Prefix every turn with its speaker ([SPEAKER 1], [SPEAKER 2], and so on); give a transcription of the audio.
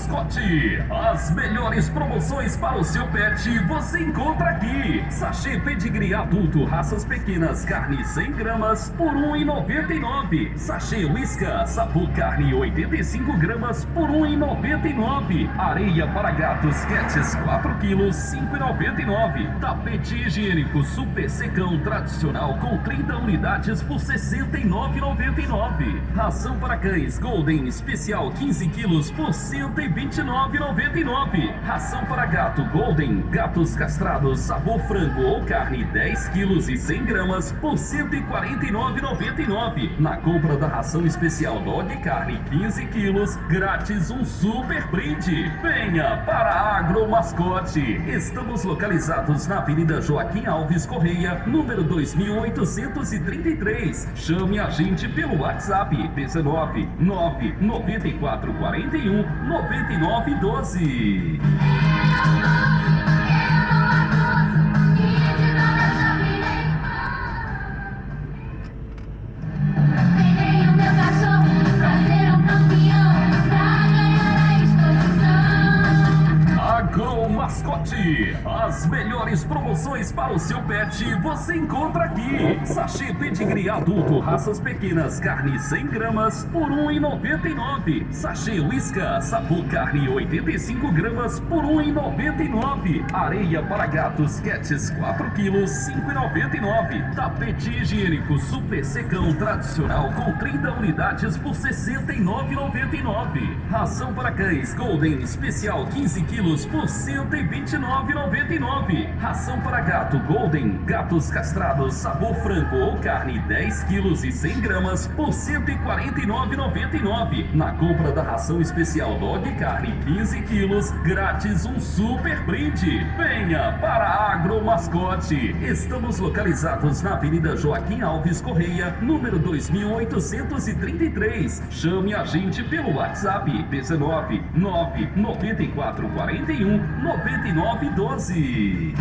[SPEAKER 1] Mascote. As melhores promoções para o seu pet você encontra aqui. Sachê pedigree adulto, raças pequenas, carne 100 gramas por R$ 1,99. Sachê Whiskas, sabor carne 85 gramas por R$ 1,99. Areia para gatos Cats 4 quilos, R$ 5,99. Tapete higiênico super secão tradicional com 30 unidades por R$ 69,99. Ração para cães Golden especial 15 quilos por R$ 129,99. Ração para gato Golden, gatos castrados, sabor frango ou carne 10 quilos e 100 gramas por R$ 149,99. Na compra da ração especial Dog Carne 15 quilos, grátis um super brinde. Venha para a Agro Mascote. Estamos localizados na Avenida Joaquim Alves Correia, número 2833. Chame a gente pelo WhatsApp 19 994 41 9912. Mascote, as melhores promoções para o seu pet você encontra aqui. Sachê pedigree adulto, raças pequenas, carne 100 gramas por R$ 1,99. Sachê Whiskas, sabor carne 85 gramas por R$ 1,99. Areia para gatos Cats 4 quilos, R$ 5,99. Tapete higiênico super secão tradicional com 30 unidades por R$ 69,99. Ração para cães Golden especial 15 quilos por R$ 129,99. Ração para gato Golden, gatos castrados, sabor frango ou carne 10 quilos e 100 gramas por R$ 149,99. Na compra da ração especial Dog Carne 15 quilos, grátis um super brinde. Venha para a Agro Mascote. Estamos localizados na Avenida Joaquim Alves Correia, número 2833. Chame a gente pelo WhatsApp 19 994 41 9912.